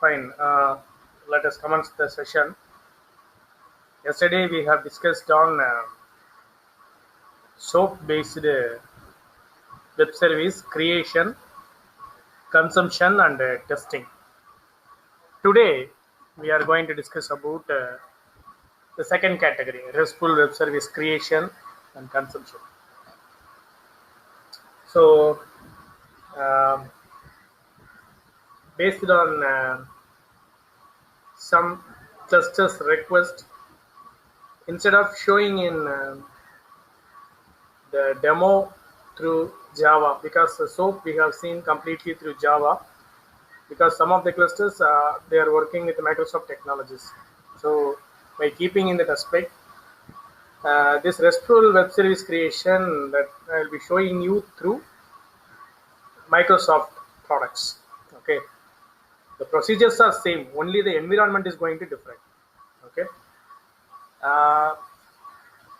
fine. Let us commence the session. Yesterday we have discussed on SOAP-based web service creation, consumption, and testing. Today we are going to discuss about the second category: RESTful web service creation and consumption. So, um, based on some clusters request, instead of showing in the demo through Java, because the SOAP we have seen completely through Java, because some of the clusters they are working with Microsoft technologies. So by keeping in that aspect, this RESTful web service creation that I will be showing you through Microsoft products. Okay, the procedures are same, only the environment is going to different. Okay, uh,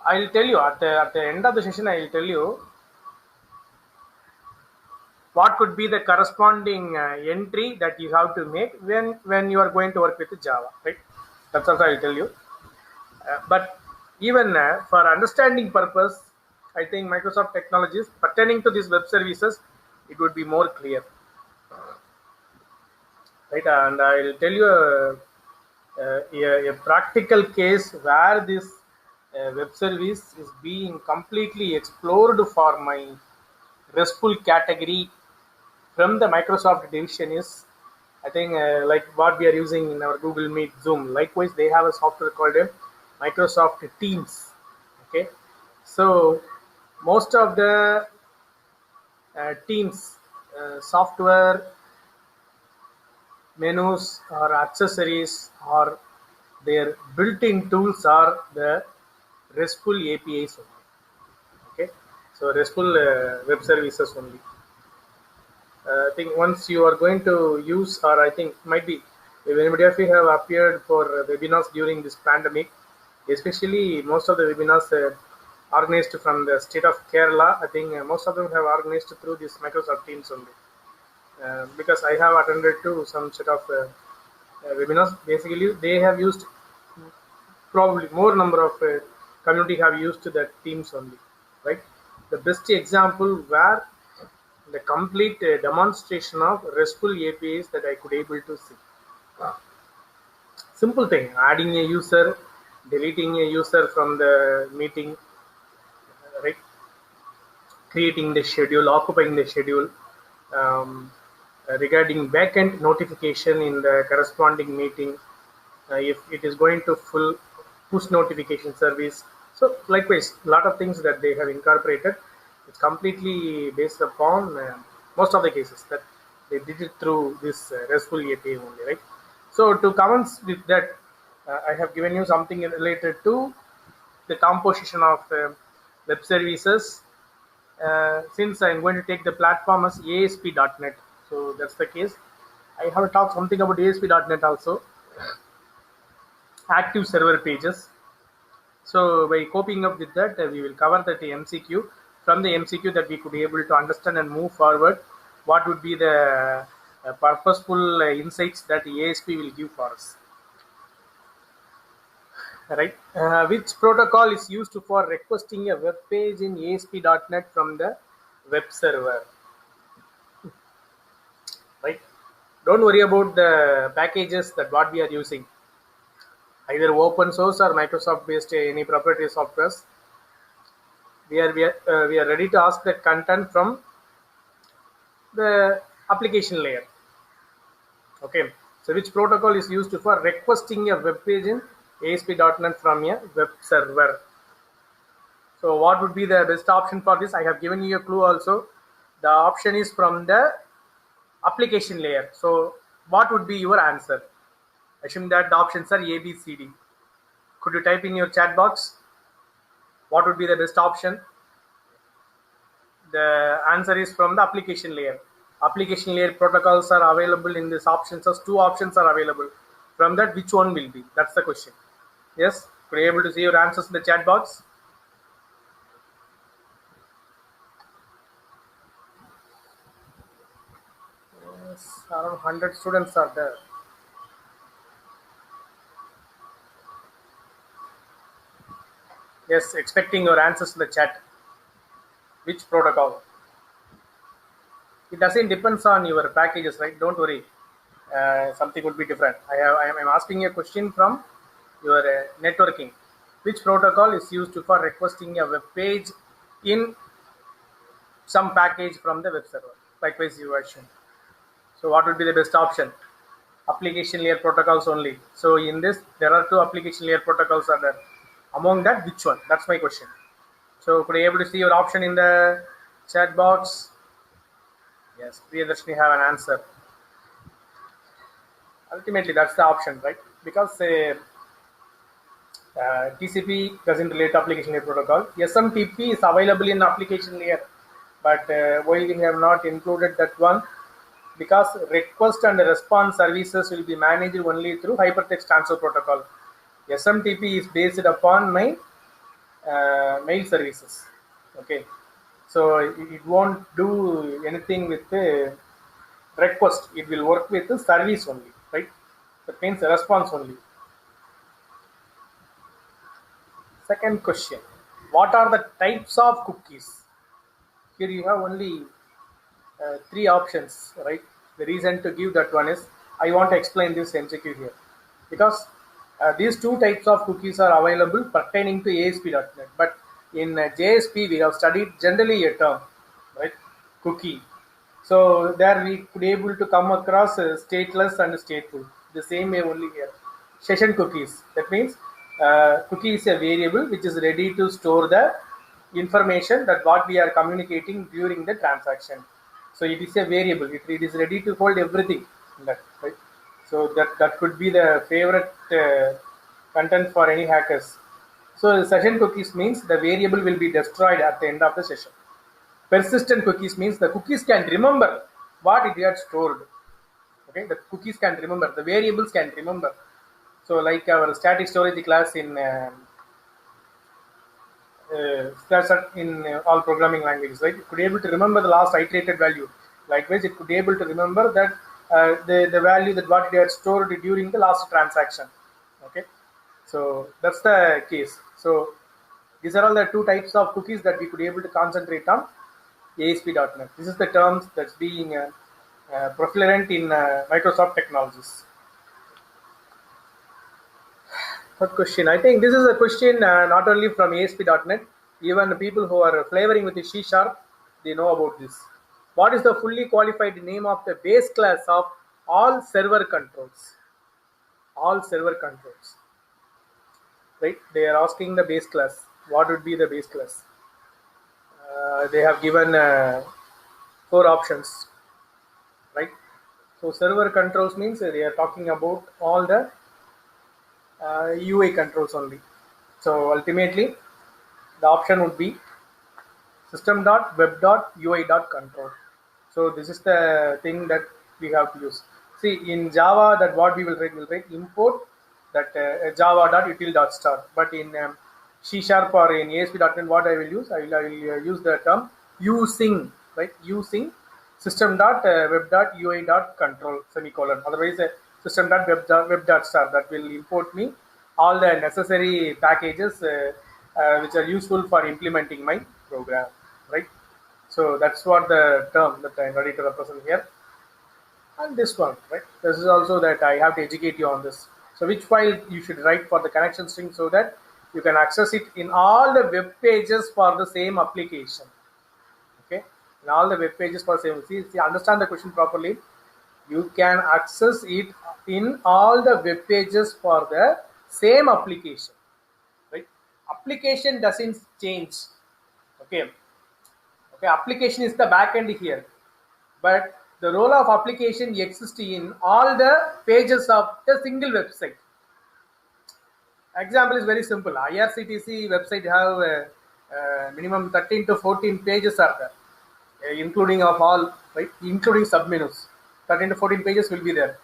I'll tell you at the end of the session. I will tell you what could be the corresponding entry that you have to make when you are going to work with Java, right? That's also I'll tell you. But even for understanding purpose, I think Microsoft technologies pertaining to these web services, it would be more clear, right? And I'll tell you a practical case where this web service is being completely explored for my RESTful category from the Microsoft division is, I think, like what we are using in our Google Meet, Zoom. Likewise, they have a software called Microsoft Teams. Okay, so most of the Teams software menus or accessories or their built-in tools are the RESTful APIs only. Okay, so RESTful web services only. I think once you are going to use, or I think might be, if anybody of you have appeared for webinars during this pandemic, especially most of the webinars organized from the state of Kerala, I think most of them have organized through this Microsoft Teams only. Because I have attended to some set of webinars. Basically, they have used, probably more number of community have used that Teams only, right? The best example where the complete demonstration of RESTful APIs that I could able to see. Simple thing: adding a user, deleting a user from the meeting, right? Creating the schedule, occupying the schedule, um, regarding backend notification in the corresponding meeting, if it is going to full push notification service. So likewise, a lot of things that they have incorporated. It's completely based upon most of the cases that they did it through this RESTful API only, right? So to commence with that, I have given you something related to the composition of web services. Since I'm going to take the platform as ASP.NET, so that's the case. I have to talk something about ASP.NET also. Active server pages. So by coping up with that, we will cover that MCQ. From the MCQ that we could be able to understand and move forward, what would be the purposeful insights that ASP will give for us. Right? Which protocol is used for requesting a web page in ASP.NET from the web server? Right? Don't worry about the packages that what we are using, either open source or Microsoft based any proprietary softwares. We are ready to ask the content from the application layer. Okay, so which protocol is used for requesting a web page in ASP.NET from a web server? So what would be the best option for this? I have given you a clue also. The option is from the application layer. So what would be your answer? Assume that the options are A, B, C, D. Could you type in your chat box? What would be the best option? The answer is from the application layer. Application layer protocols are available in this options. As two options are available. From that, which one will be? That's the question. Yes, could you able to see your answers in the chat box? Yes, around 100 students are there. Yes, expecting your answers in the chat. Which protocol? It doesn't depends on your packages, right? Don't worry. Something would be different. I'm asking a question from your networking. Which protocol is used for requesting a web page in some package from the web server? Likewise, you question. So what would be the best option? Application layer protocols only. So in this, there are two application layer protocols are there. Among that, which one? That's my question. So could you able to see your option in the chat box? Yes, Priyadarshini have an answer. Ultimately, that's the option, right? Because TCP doesn't relate to application layer protocol. SMTP is available in application layer, but why we have not included that one? Because request and response services will be managed only through hypertext transfer protocol. SMTP is based upon my mail services. Okay, so it won't do anything with the request. It will work with the service only, right? That means a response only. Second question: what are the types of cookies? Here you have only three options, right? The reason to give that one is I want to explain this MCQ here because these two types of cookies are available pertaining to ASP.NET, but in JSP we have studied generally a term, right? Cookie. So there we could able to come across stateless and stateful. The same way only here. Session cookies. That means cookie is a variable which is ready to store the information that what we are communicating during the transaction. So it is a variable. It is ready to hold everything in that, right? So that could be the favorite content for any hackers. So session cookies means the variable will be destroyed at the end of the session. Persistent cookies means the cookies can remember what it had stored. Okay, the cookies can remember, the variables can remember. So like our static storage class in all programming languages, right? It could be able to remember the last iterated value. Likewise, it could be able to remember that the value that what it had stored during the last transaction. Okay, so that's the case. So these are all the two types of cookies that we could be able to concentrate on ASP.NET. This is the terms that's being prevalent in Microsoft technologies. Third question. I think this is a question not only from ASP.NET, even the people who are flavoring with the C#, they know about this. What is the fully qualified name of the base class of all server controls? All server controls. Right? They are asking the base class. What would be the base class? They have given 4 options. Right? So server controls means they are talking about all the UI controls only. So ultimately, the option would be system.web.ui.control. So this is the thing that we have to use. See, in Java, that what we will write import that java.util.star. But in C# or in ASP.NET, what I will use? I will use the term using, right? Using system.web.ui.control semicolon. Otherwise, system.web.star that will import me all the necessary packages which are useful for implementing my program, right? So that's what the term that I'm ready to represent here. And this one, right? This is also that I have to educate you on this. So which file you should write for the connection string so that you can access it in all the web pages for the same application. Okay, in all the web pages for same. See, understand the question properly. You can access it in all the web pages for the same application, right? Application doesn't change. Okay, application is the backend here, but the role of application exists in all the pages of the single website. Example is very simple. IRCTC website have minimum 13 to 14 pages are there, including of all, right? Including submenus. 13 to 14 pages will be there.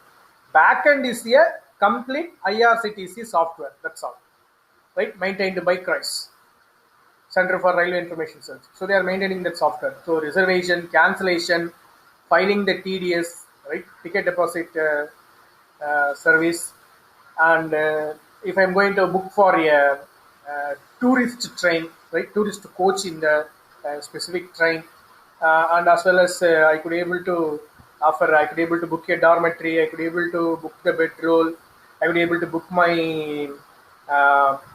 Backend is a complete IRCTC software. That's all, right? Maintained by CRIS, Center for Railway Information Service. So they are maintaining that software. So reservation, cancellation, filing the TDS, right? Ticket deposit service, and if I'm going to book for a tourist train, right? Tourist coach in the specific train, and as well as I could able to offer. I could able to book a dormitory. I could able to book the bedroll. I could able to book my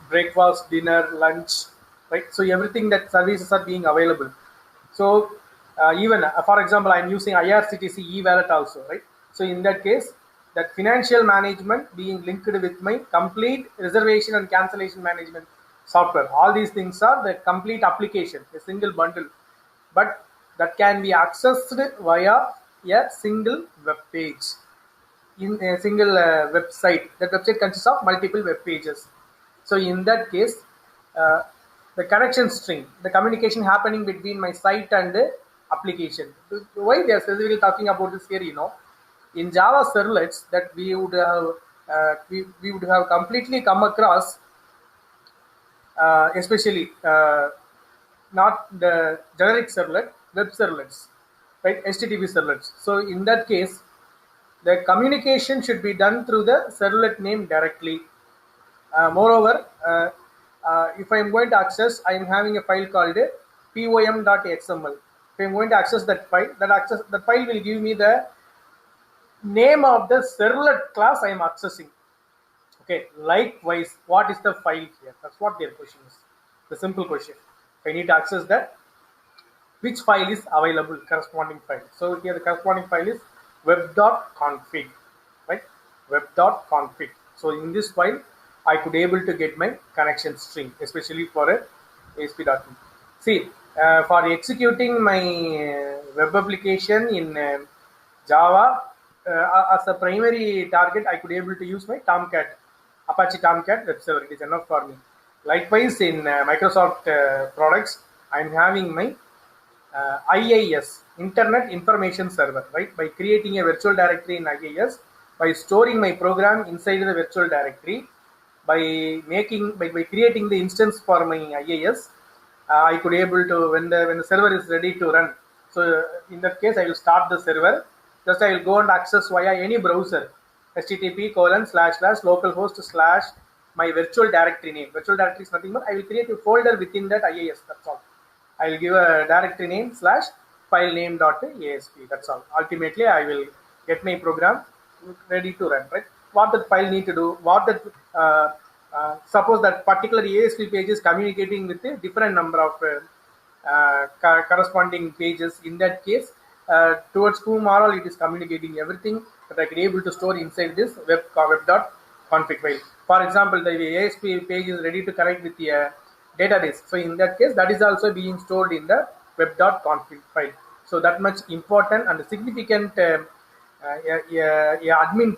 breakfast, dinner, lunch, right? So everything that services are being available. So even for example, I'm using IRCTC e-wallet also, right? So in that case, that financial management being linked with my complete reservation and cancellation management software. All these things are the complete application, a single bundle, but that can be accessed via a single web page in a single website. That website consists of multiple web pages. So in that case, uh, the connection string, the communication happening between my site and the application. Why they are specifically talking about this here, in Java servlets that we would have completely come across, especially not the generic servlet, web servlets, right? HTTP servlets. So in that case, the communication should be done through the servlet name directly. Moreover, if I am going to access, I am having a file called pom.xml. If I am going to access that file, that file will give me the name of the servlet class I am accessing. Okay. Likewise, what is the file here? That's what their question is. The simple question. If I need to access that, which file is available, corresponding file. So here the corresponding file is web.config, right? Web.config. So in this file, I could able to get my connection string, especially for a ASP.NET. See, for executing my web application in Java, as a primary target, I could able to use my Tomcat, Apache Tomcat web server. It is enough for me. Likewise, in Microsoft products, I am having my IIS, Internet Information Server, right? By creating a virtual directory in IIS, by storing my program inside the virtual directory, by creating the instance for my IIS, I could able to when the server is ready to run. So in that case, I will start the server. Just I will go and access via any browser, http://localhost/ my virtual directory name. Virtual directory is nothing but I will create a folder within that IIS. That's all. I will give a directory name /file name.asp. That's all. Ultimately, I will get my program ready to run. Right? What that file need to do? What that suppose that particular ASP page is communicating with a different number of corresponding pages. In that case, towards whom or all it is communicating everything that I can able to store inside this web.config file. For example, the ASP page is ready to connect with the database. So in that case, that is also being stored in the web.config file. So that much important and significant admin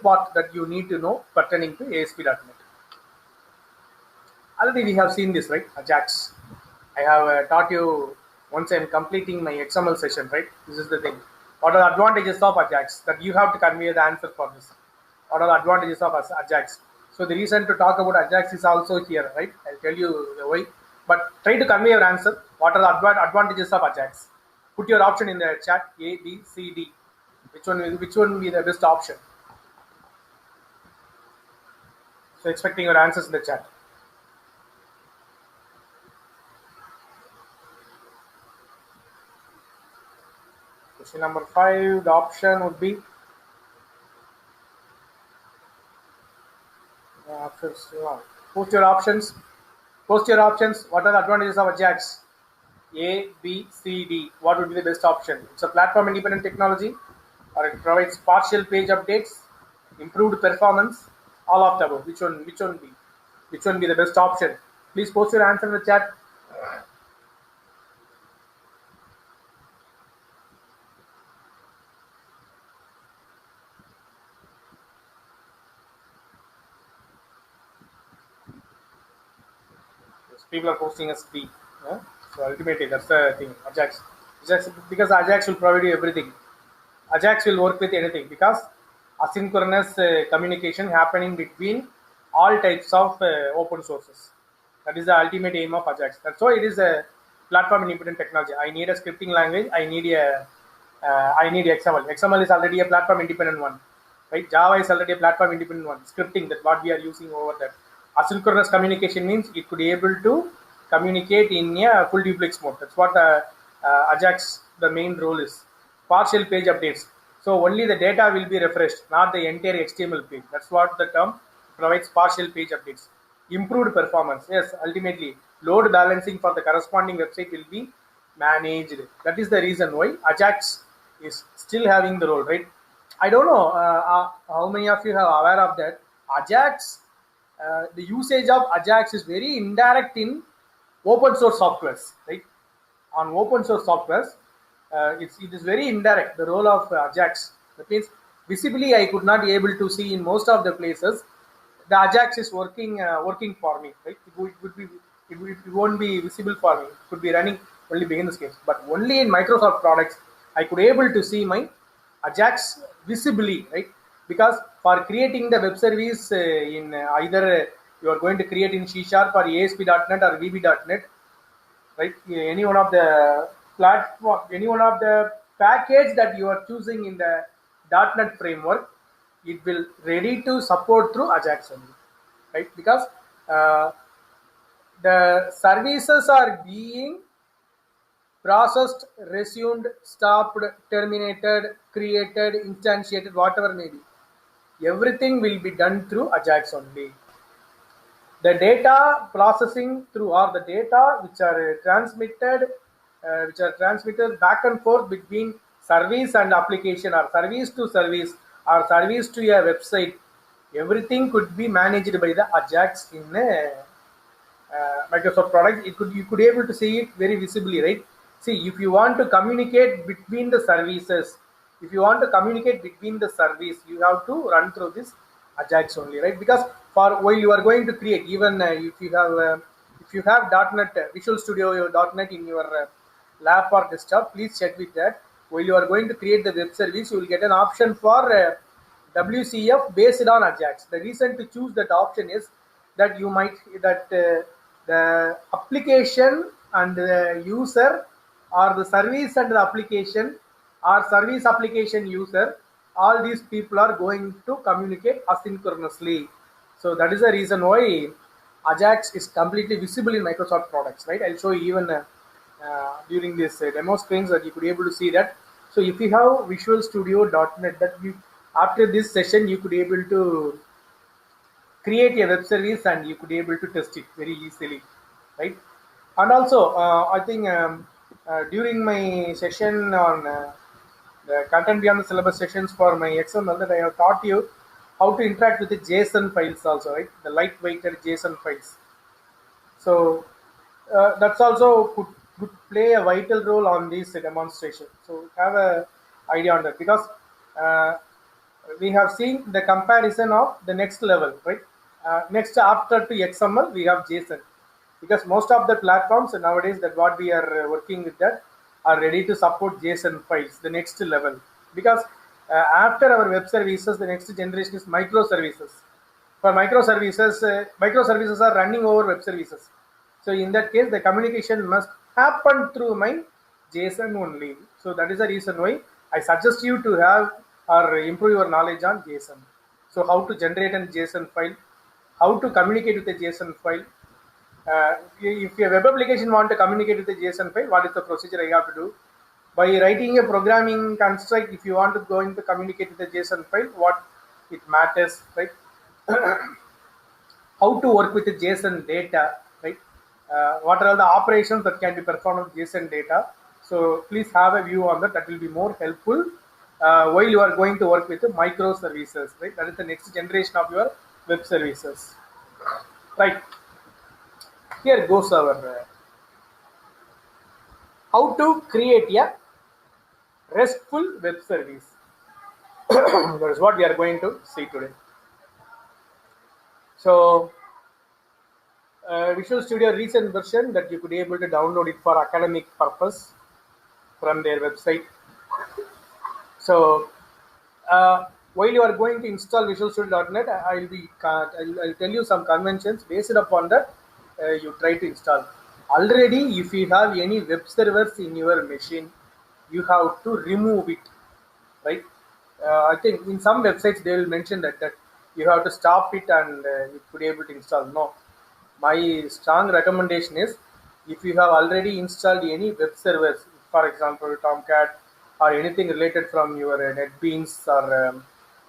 part that you need to know pertaining to ASP.NET. Already we have seen this, right? Ajax. I have taught you once I am completing my XML session, right? This is the thing. What are the advantages of Ajax? That you have to convey the answer for this. What are the advantages of Ajax? So the reason to talk about Ajax is also here, right? I'll tell you the why. But try to convey your answer. What are the advantages of Ajax? Put your option in the chat. A, B, C, D. Which one will be the best option? So expecting your answers in the chat. Question number 5, the option would be post your options. Post your options. What are the advantages of Ajax? A, B, C, D. What would be the best option? It's a platform independent technology, or it provides partial page updates, improved performance, all of the above. Which one be? Which one be the best option? Please post your answer in the chat. People are posting as B. Yeah? So ultimately, that's the thing. Ajax, because Ajax will provide you everything. Ajax will work with anything because asynchronous communication happening between all types of open sources. That is the ultimate aim of Ajax. That's why it is a platform independent technology. I need a scripting language. I need XML. XML is already a platform independent one, right? Java is already a platform independent one. Scripting, that what we are using over there. Asynchronous communication means it could be able to communicate in a full duplex mode. That's what Ajax, the main role is. Partial page updates. So only the data will be refreshed, not the entire HTML page. That's what the term provides, partial page updates. Improved performance. Yes, ultimately, load balancing for the corresponding website will be managed. That is the reason why Ajax is still having the role, right? I don't know how many of you are aware of that. Ajax, the usage of Ajax is very indirect in open source softwares, right? On open source softwares, it is very indirect, the role of Ajax. That means visibly I could not be able to see in most of the places the Ajax is working for me, right? It won't be visible for me. It could be running only beginner's case, but only in Microsoft products I could able to see my Ajax visibly, right? Because for creating the web service in either you are going to create in C# or ASP.NET or VB.NET, right? Any one of the platform, any one of the package that you are choosing in the .NET framework, it will ready to support through Ajax only, right? Because the services are being processed, resumed, stopped, terminated, created, instantiated, whatever may be. Everything will be done through Ajax only. The data processing through, or the data which are transmitted back and forth between service and application, or service to service, or service to a website, everything could be managed by the Ajax in a Microsoft product. You could able to see it very visibly, right? See, if you want to communicate between the services, if you want to communicate between the service, you have to run through this Ajax only, right? Because for while you are going to create, even if you have .NET Visual Studio .NET in your lap or desktop, please check with that. While you are going to create the web service, you will get an option for WCF based on Ajax. The reason to choose that option is that you might the application and the user, or the service and the application, or service application user, all these people are going to communicate asynchronously. So that is the reason why Ajax is completely visible in Microsoft products, right? I'll show you even during this demo screens that you could be able to see that. So if you have Visual Studio .NET, that you, after this session, you could be able to create a web service and you could be able to test it very easily, right? And also, I think during my session on the content beyond the syllabus sessions for my XML, that I have taught you how to interact with the JSON files also, right? The lightweighted JSON files. So that's also could play a vital role on this demonstration. So have a idea on that, because we have seen the comparison of the next level, right? Next after to XML, we have JSON, because most of the platforms nowadays that what we are working with that are ready to support JSON files, the next level. Because after our web services, the next generation is microservices. For microservices are running over web services. So in that case, the communication must happen through my JSON only. So that is the reason why I suggest you to have or improve your knowledge on JSON. So how to generate a JSON file, how to communicate with a JSON file. If your web application want to communicate with a JSON file, what is the procedure I have to do? By writing a programming construct, if you want to go into communicate with a JSON file, what it matters, right? How to work with the JSON data, right? What are all the operations that can be performed with JSON data? So please have a view on that. That will be more helpful while you are going to work with the microservices, right? That is the next generation of your web services, right? Here goes our how to create a RESTful web service. That is what we are going to see today. So Visual Studio recent version that you could be able to download it for academic purpose from their website. So while you are going to install Visual Studio.NET, I'll tell you some conventions. Based upon that, you try to install. Already, if you have any web servers in your machine, you have to remove it, right? I think in some websites they will mention that you have to stop it and you could be able to install. No, my strong recommendation is if you have already installed any web servers, for example Tomcat or anything related from your NetBeans or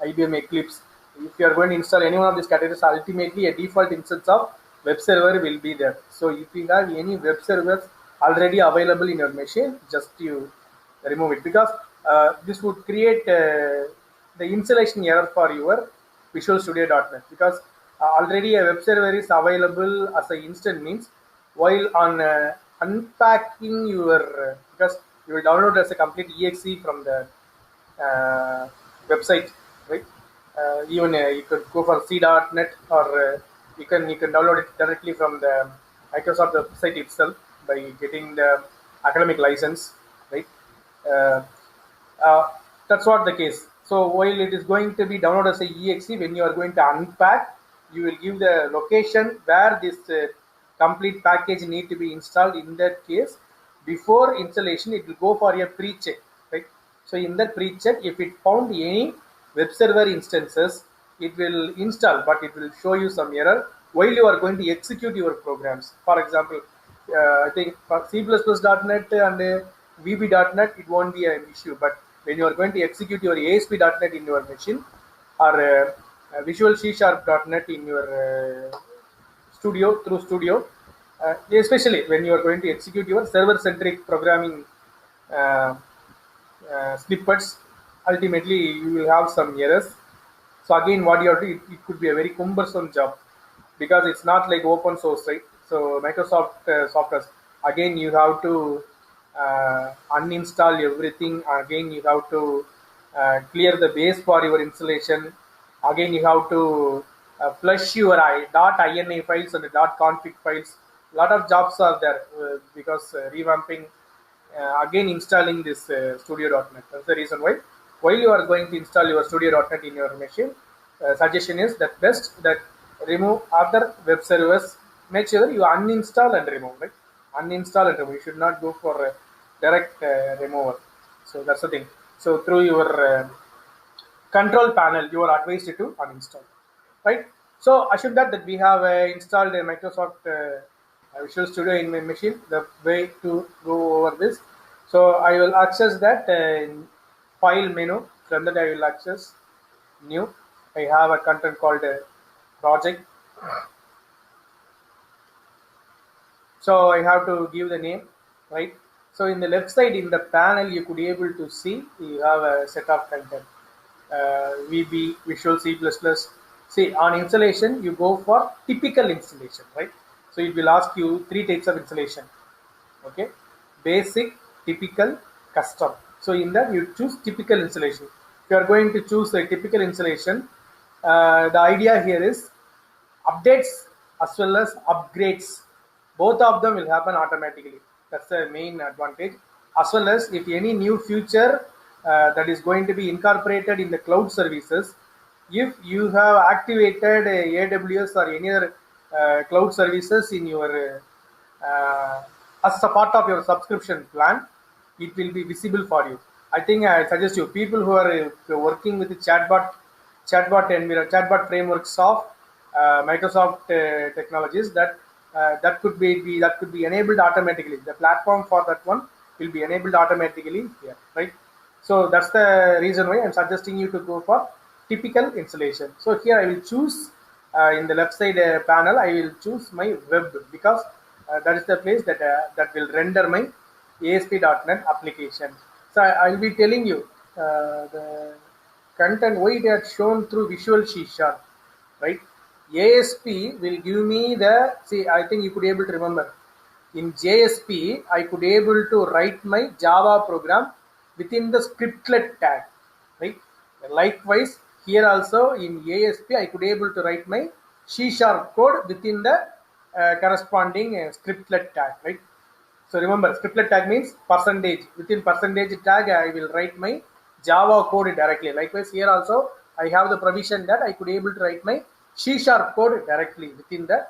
IBM Eclipse, if you are going to install any one of these categories, ultimately a default instance of web server will be there. So if you have any web servers already available in your machine, just you remove it, because this would create the installation error for your Visual Studio.net, because already a web server is available as an instant means while on unpacking your because you will download as a complete exe from the website, right? Even you could go for C.net or you can download it directly from the Microsoft website itself by getting the academic license, right? Uh, uh, that's what the case. So while it is going to be downloaded as a exe, when you are going to unpack, you will give the location where this complete package need to be installed. In that case, before installation, it will go for a pre-check, right? So in that pre-check, if it found any web server instances, it will install, but it will show you some error while you are going to execute your programs. For example, I think for C++.net and VB.net, it won't be an issue. But when you are going to execute your ASP.net in your machine or Visual C#.net in your Studio, especially when you are going to execute your server-centric programming uh, snippets, ultimately you will have some errors. So again, what you have to do, it could be a very cumbersome job because it's not like open source, right? So Microsoft software, again you have to uninstall everything. Again you have to clear the base for your installation. Again you have to flush your .ini files and .config files. A lot of jobs are there because revamping again installing this Studio.net. That's the reason why while you are going to install your Studio.net in your machine, suggestion is that best that remove other web servers. Make sure you uninstall and remove, right? Uninstall and remove. You should not go for direct removal. So that's the thing. So through your control panel, you are advised to uninstall, right? So assume that we have installed a Microsoft Visual Studio in my machine. The way to go over this, so I will access that in file menu. From that I will access new. I have a content called project. So I have to give the name, right? So in the left side in the panel, you could be able to see you have a set of content. VB, Visual C++. See, on installation, you go for typical installation, right? So it will ask you 3 types of installation. Okay, basic, typical, custom. So in that you choose typical installation. If you are going to choose a typical installation, the idea here is updates as well as upgrades. Both of them will happen automatically. That's the main advantage. As well as if any new feature that is going to be incorporated in the cloud services, if you have activated AWS or any other cloud services in your as a part of your subscription plan, it will be visible for you. I think I suggest you people who are working with the chatbot frameworks of Microsoft technologies that could be enabled automatically. The platform for that one will be enabled automatically here, right? So that's the reason why I'm suggesting you to go for typical installation. So here I will choose in the left side panel, I will choose my web because that is the place that will render my ASP.NET application. So I will be telling you the content why it had shown through Visual C#, right? ASP will give me the, see, I think you could be able to remember in JSP I could be able to write my Java program within the scriptlet tag, right? Likewise here also in ASP I could be able to write my C# code within the corresponding scriptlet tag, right? So remember, scriptlet tag means percentage. Within percentage tag, I will write my Java code directly. Likewise, here also, I have the provision that I could be able to write my C# code directly within the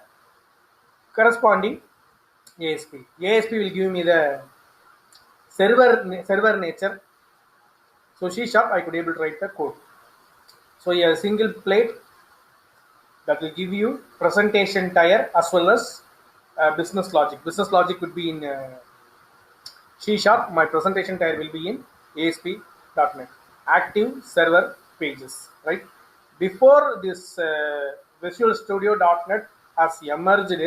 corresponding ASP. ASP will give me the server nature. So C# I could be able to write the code. So a single plate that will give you presentation tier as well as business logic. Business logic would be in C Sharp. My presentation tier will be in ASP.NET. Active server pages, right? Before this Visual Studio.NET has emerged,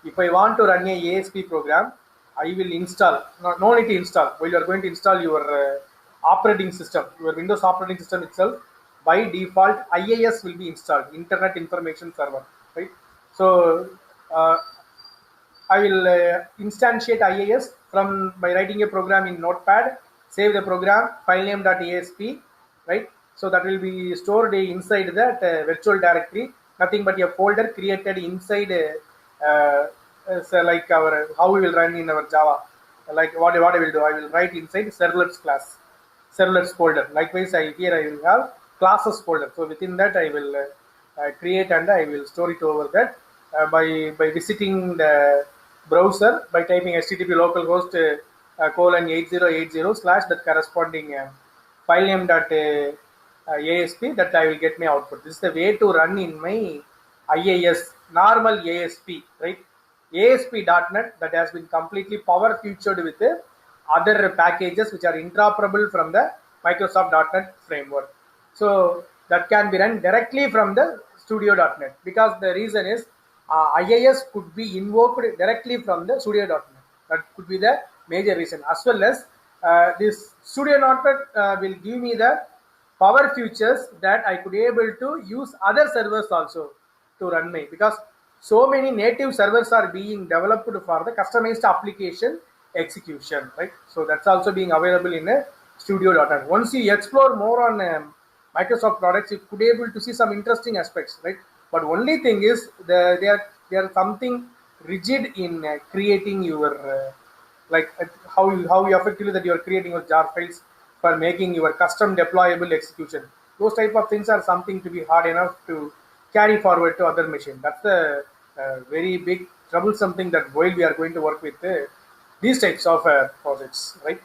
if I want to run a ASP program, I will install, no need to install. While you are going to install your operating system, your Windows operating system itself, by default, IIS will be installed, Internet Information Server, right? So, I will instantiate IIS from by writing a program in Notepad, save the program, filename.asp, right? So that will be stored inside that virtual directory, nothing but a folder created inside, so like our how we will run in our Java. Like what I will do, I will write inside servlets class, servlets folder. Likewise, here I will have classes folder. So within that, I will create and I will store it over that by visiting the browser by typing http localhost :8080 / that corresponding filename.asp that I will get my output. This is the way to run in my IIS normal ASP, right? ASP.NET that has been completely power featured with other packages which are interoperable from the Microsoft.NET framework. So that can be run directly from the Studio.NET, because the reason is IIS could be invoked directly from the Studio.NET. That could be the major reason, as well as this Studio.NET will give me the power features that I could be able to use other servers also to run my, because so many native servers are being developed for the customized application execution, right? So that's also being available in a Studio.NET. Once you explore more on Microsoft products, you could be able to see some interesting aspects, right? But only thing is they are something rigid in creating your like how you effectively that you are creating your jar files for making your custom deployable execution. Those type of things are something to be hard enough to carry forward to other machine. That's the very big troublesome thing that while we are going to work with these types of projects, right?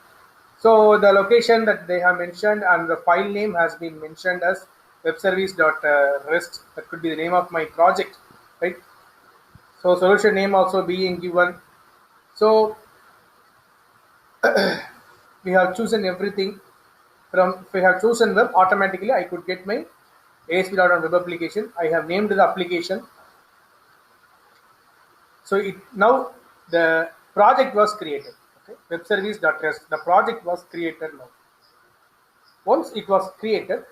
So the location that they have mentioned and the file name has been mentioned as webservice.rest. That could be the name of my project, right? So solution name also being given. So we have chosen everything from, if I have chosen web, automatically I could get my ASP.NET web application. I have named the application. So now the project was created. Okay, webservice.rest. The project was created now. Once it was created,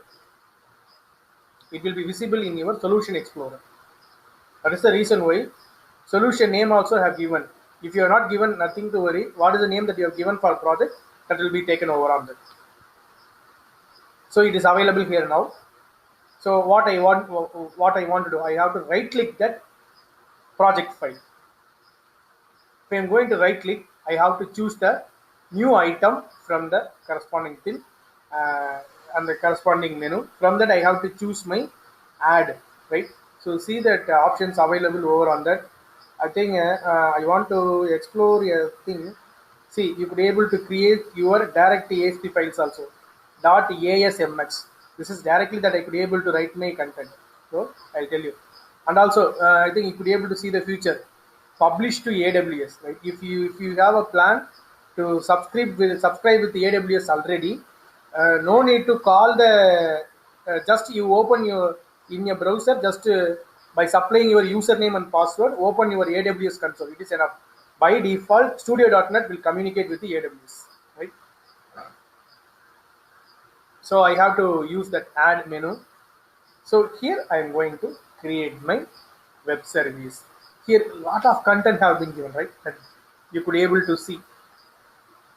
it will be visible in your Solution Explorer. That is the reason why solution name also have given. If you are not given, nothing to worry. What is the name that you have given for project? That will be taken over on that. So it is available here now. So what I want to do, I have to right click that project file. If I am going to right click, I have to choose the new item from the corresponding thing and the corresponding menu. From that I have to choose my add, right? So see that options available over on that. I think I want to explore a thing. See, you could be able to create your direct ASP files also. .asmx. This is directly that I could be able to write my content. So I'll tell you. And also, I think you could be able to see the future. Publish to AWS. Right? If you have a plan to subscribe with the AWS already, no need to call the. Just you open your in your browser. Just by supplying your username and password, open your AWS console. It is enough. By default, Studio.NET will communicate with the AWS, right? So I have to use that add menu. So here I am going to create my web service. Here a lot of content have been given, right? That you could be able to see.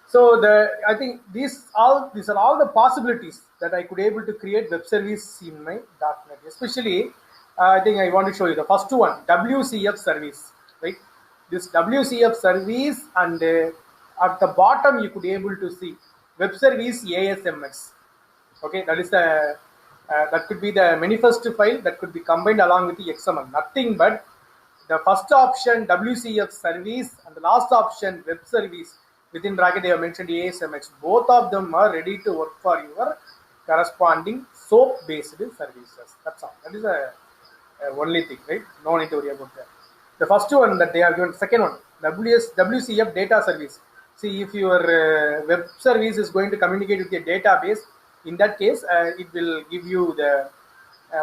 So I think these are all the possibilities that I could be able to create web service in my .NET. Especially, I think I want to show you the first one, WCF service, right? This WCF service, and at the bottom you could be able to see web service ASMX. Okay, that is the that could be the manifest file that could be combined along with the XML. Nothing but the first option WCF service and the last option web service. Within bracket they have mentioned ASMX. Both of them are ready to work for your corresponding SOAP based services. That's all. That is a only thing, right? No need to worry about that. The first one that they have given, second one, WCF data service. See, if your web service is going to communicate with a database, in that case, it will give you the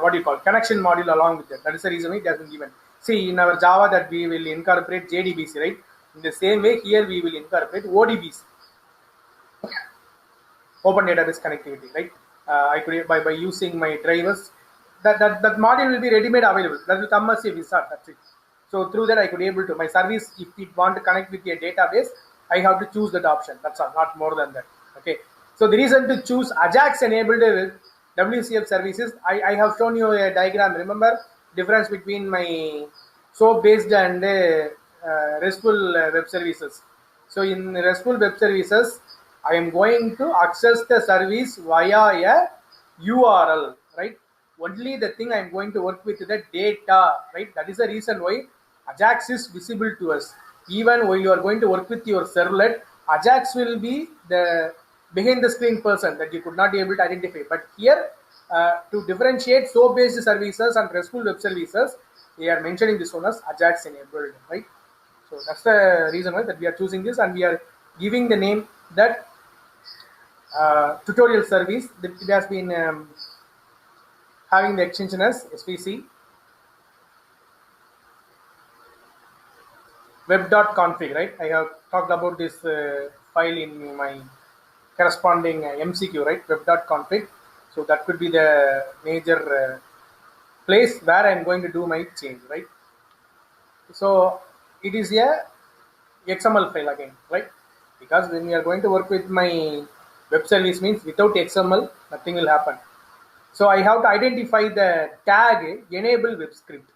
what do you call connection module along with that. That is the reason why it has been given. See, in our Java that we will incorporate JDBC, right? In the same way, here we will incorporate ODBC, Open Database Connectivity, right? I could by using my drivers, that module will be ready-made available. That will come as a wizard. That's it. So through that, I could able to my service. If it want to connect with a database, I have to choose that option. That's all, not more than that. Okay. So the reason to choose Ajax enabled WCF services, I have shown you a diagram. Remember difference between my SOAP based and RESTful web services. So in RESTful web services, I am going to access the service via a URL, right? Only the thing I am going to work with the data, right? That is the reason why Ajax is visible to us. Even while you are going to work with your servlet, Ajax will be the behind the screen person that you could not be able to identify. But here, to differentiate SOAP-based services and RESTful web services, we are mentioning this one as Ajax enabled, right? So that's the reason why that we are choosing this, and we are giving the name that tutorial service. It has been having the extension as SVC web.config, right? I have talked about this file in my corresponding MCQ, right? Web.config. So that could be the major place where I'm going to do my change, right? So it is a XML file again, right? Because when we are going to work with my web service, means without XML, nothing will happen. So I have to identify the tag enable web script.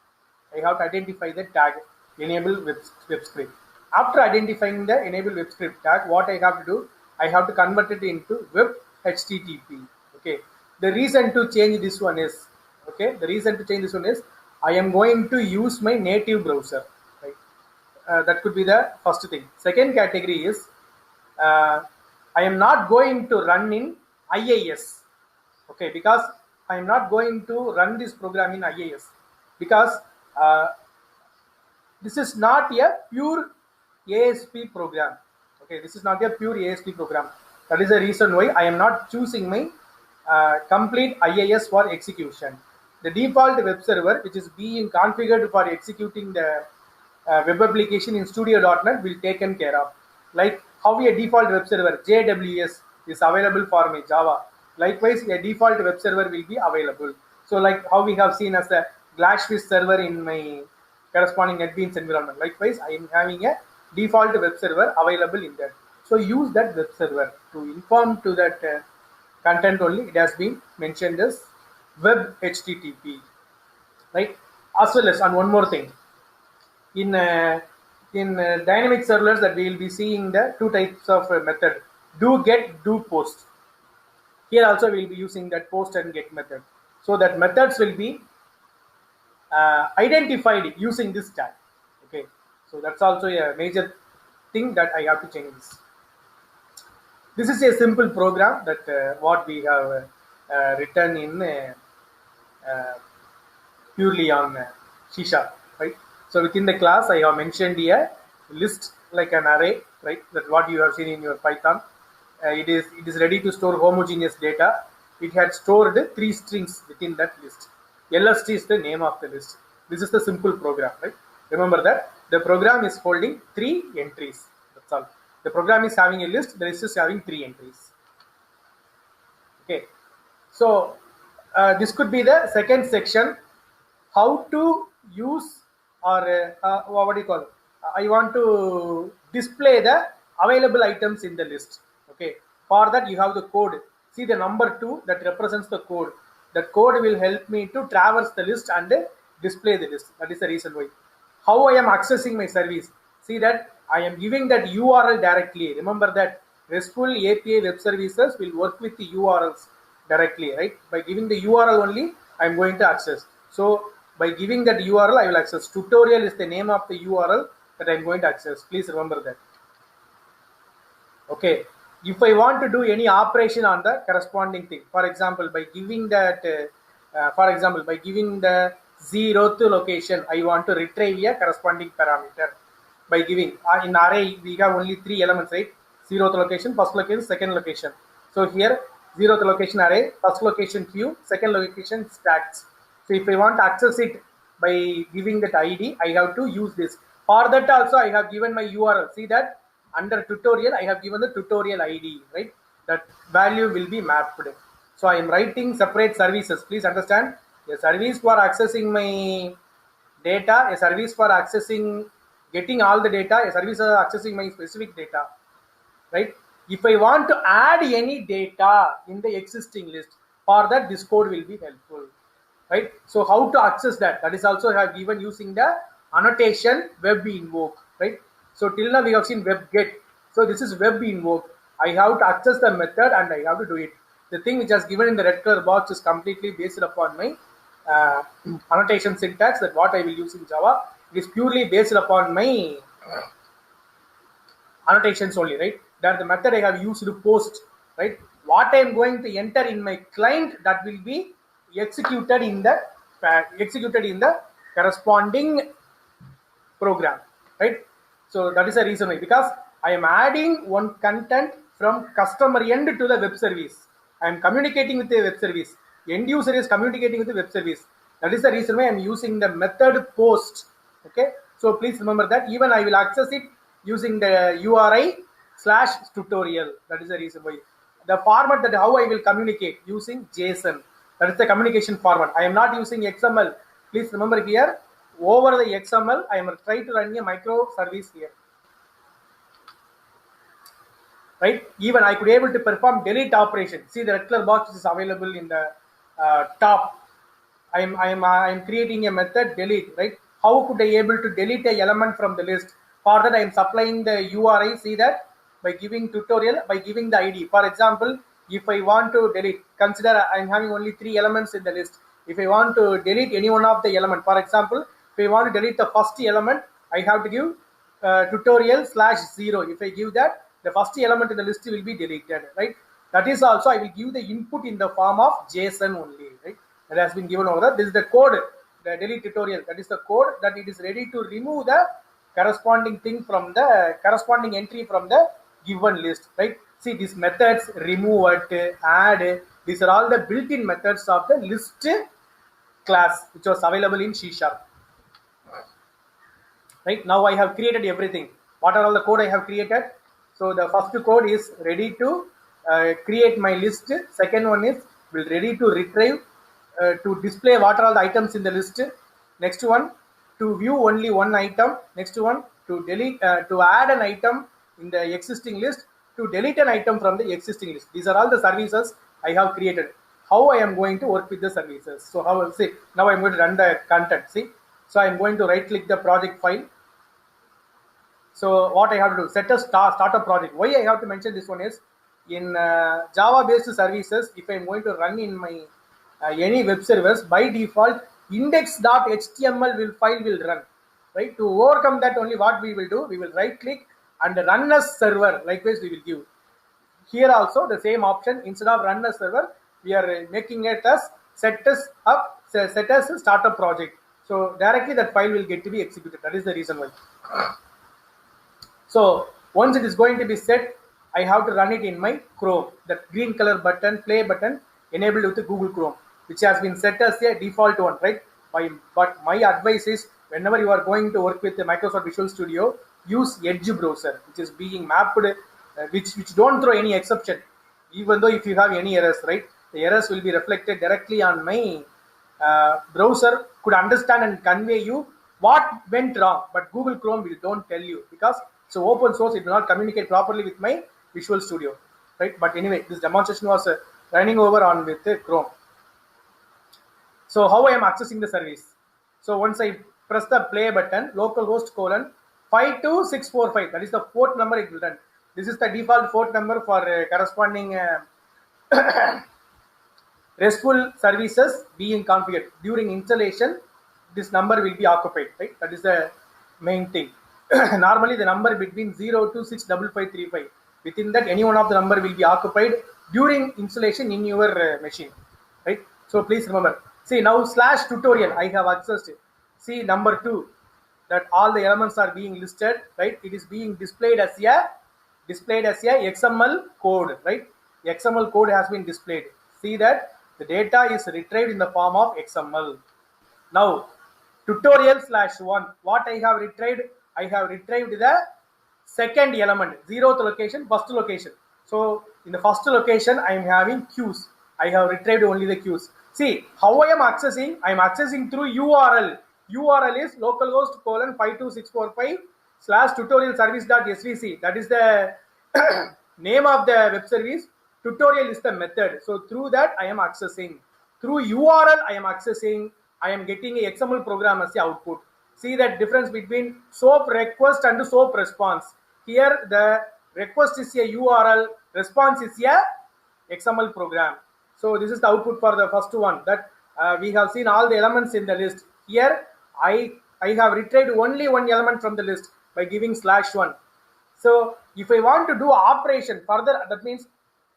I have to identify the tag enable web script. After identifying the enable web script tag, what I have to do, I have to convert it into web HTTP. Okay. The reason to change this one is, I am going to use my native browser. Right. That could be the first thing. Second category is, I am not going to run in IIS. Okay, because I am not going to run this program in IIS, because this is not a pure ASP program. Okay, this is not a pure ASP program. That is the reason why I am not choosing my complete IIS for execution. The default web server, which is being configured for executing the web application in Studio.NET, will taken care of. Like how a default web server JWS is available for my Java. Likewise, a default web server will be available. So like how we have seen as a Glassfish server in my corresponding NetBeans environment. Likewise, I am having a default web server available in that. So use that web server to inform to that content only. It has been mentioned as web HTTP, right? As well as, and one more thing, in dynamic servers that we will be seeing the two types of method: do get, do post. Here also we will be using that post and get method. So that methods will be identified using this tag. Okay, so that's also a major thing that I have to change this. This is a simple program that what we have written in purely on C#, right? So within the class, I have mentioned here list like an array, right? That what you have seen in your Python. It is ready to store homogeneous data. It had stored 3 strings within that list. LST is the name of the list. This is the simple program, right? Remember that the program is holding 3 entries. That's all. The program is having a list. The list is having 3 entries. Okay. So this could be the second section. How to use, or what do you call? I want to display the available items in the list. Okay. For that, you have the code. See the number 2 that represents the code. That code will help me to traverse the list and display the list. That is the reason why. How I am accessing my service. See that I am giving that URL directly. Remember that RESTful API web services will work with the URLs directly, right? By giving the URL only, I am going to access. So by giving that URL, I will access. Tutorial is the name of the URL that I am going to access. Please remember that. Okay. If I want to do any operation on the corresponding thing, for example, by giving that, by giving the zeroth location, I want to retrieve a corresponding parameter by giving, in array we have only 3 elements, right? Zeroth location, first location, second location. So here zeroth location array, first location queue, second location stacks. So if I want to access it by giving that ID, I have to use this. For that also I have given my URL. See that under tutorial I have given the tutorial ID, right? That value will be mapped. So I am writing separate services. Please understand, a service for accessing my data, a service for accessing, getting all the data, a service for accessing my specific data, right? If I want to add any data in the existing list, for that this code will be helpful, right? So how to access that? That is also I have given using the annotation web invoke, right? So till now we have seen web get. So this is web invoke. I have to access the method and I have to do it. The thing which is given in the red color box is completely based upon my annotation syntax, that what I will use in Java. It is purely based upon my annotations only, right? That the method I have used to post, right? What I am going to enter in my client, that will be executed in the corresponding program, right? So that is the reason why, because I am adding one content from customer end to the web service. I am communicating with the web service. End user is communicating with the web service. That is the reason why I am using the method post. Okay, so please remember that. Even I will access it using the URI/tutorial. That is the reason why. The format, that how I will communicate, using JSON. That is the communication format. I am not using XML. Please remember here, over the XML, I am trying to run a microservice here. Right? Even I could able to perform delete operation. See the red color box is available in the top. I am creating a method delete, right? How could I able to delete a element from the list? For that I am supplying the URI. See that by giving tutorial, by giving the ID. For example, if I want to delete, consider I am having only 3 elements in the list. If I want to delete any one of the element, for example, if I want to delete the first element, I have to give tutorial/0. If I give that, the first element in the list will be deleted, right? That is also I will give the input in the form of JSON only, right? That has been given over there. This is the code, the delete tutorial. That is the code that it is ready to remove the corresponding thing from the corresponding entry from the given list, right? See these methods, remove it, add, these are all the built-in methods of the list class which was available in C#. Right now I have created everything. What are all the code I have created? So the first code is ready to create my list. Second one is will ready to retrieve to display what are all the items in the list. Next one, to view only one item. Next one, to delete to add an item in the existing list, to delete an item from the existing list. These are all the services I have created. How I am going to work with the services? So how will see now I am going to run the content. See, so I am going to right click the project file. So what I have to do, set a start a project. Why I have to mention this one is, in Java based services, if I am going to run in my any web service, by default index.html file will run, right? To overcome that, only what we will do, we will right click and run as server. Likewise we will give here also the same option. Instead of run as server, we are making it as set as startup project. So directly that file will get to be executed. That is the reason why. So once it is going to be set, I have to run it in my Chrome. That green color button, play button, enabled with the Google Chrome, which has been set as a default one, right? But my advice is, whenever you are going to work with the Microsoft Visual Studio, use Edge browser, which is being mapped, which don't throw any exception. Even though if you have any errors, right, the errors will be reflected directly on my browser, could understand and convey you what went wrong. But Google Chrome will don't tell you, because so open source, it will not communicate properly with my Visual Studio, right? But anyway, this demonstration was running over on with Chrome. So how I am accessing the service? So once I press the play button, localhost : 52645, that is the port number it will run. This is the default port number for corresponding RESTful services being configured. During installation, this number will be occupied, right? That is the main thing. Normally the number between 0 to 65535, within that any one of the number will be occupied during installation in your machine, right? So please remember, See now slash tutorial I have accessed it. See number 2, that all the elements are being listed, right? It is being displayed as a XML code, right? XML code has been displayed. See that the data is retrieved in the form of XML. Now tutorial slash 1, what I have retrieved? I have retrieved the second element, 0th location, first location. So in the first location I am having queues. I have retrieved only the queues. See how I am accessing? I am accessing through URL. URL is localhost:52645 slash tutorial service.svc. That is the name of the web service. Tutorial is the method. So through that I am accessing. Through URL I am accessing. I am getting a XML program as the output. See that difference between SOAP request and SOAP response. Here the request is a URL, response is a XML program. So this is the output for the first one, that we have seen all the elements in the list. Here I have retrieved only one element from the list by giving /1. So if I want to do operation further, that means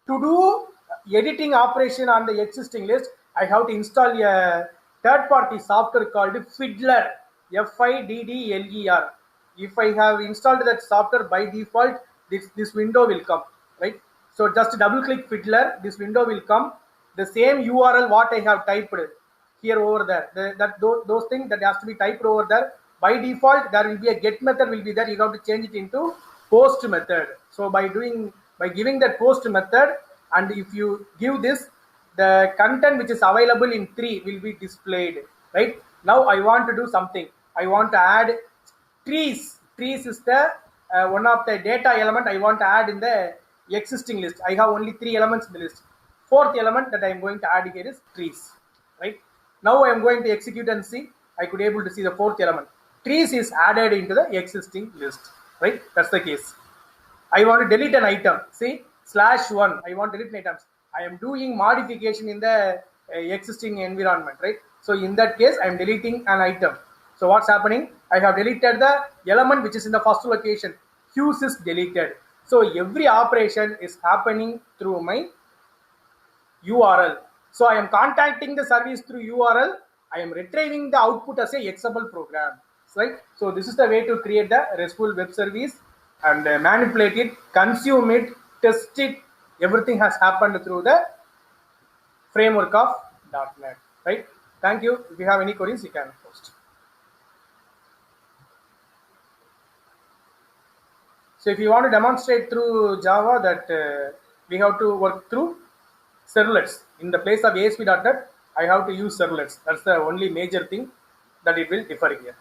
to do editing operation on the existing list, I have to install a third-party software called Fiddler, Fiddler. If I have installed that software, by default, this window will come, right? So just double-click Fiddler, this window will come. The same URL what I have typed here over there, those things that has to be typed over there. By default, there will be a get method will be there. You have to change it into post method. So by giving that post method, and if you give this, the content which is available in 3 will be displayed, right? Now I want to do something. I want to add trees. Trees is the one of the data element I want to add in the existing list. I have only 3 elements in the list. 4th element that I am going to add here is trees, right? Now I am going to execute and see. I could able to see the 4th element. Trees is added into the existing list, right? That's the case. I want to delete an item. See, /1. I want to delete items. I am doing modification in the existing environment, right? So in that case, I am deleting an item. So what's happening? I have deleted the element which is in the first location. Queues is deleted. So every operation is happening through my URL. So I am contacting the service through URL. I am retrieving the output as a XML program, right? So this is the way to create the RESTful web service and manipulate it, consume it, test it. Everything has happened through the framework of .NET, right? Thank you. If you have any queries, you can post. So if you want to demonstrate through Java that we have to work through servlets. In the place of ASP.NET, I have to use servlets. That's the only major thing that it will differ here.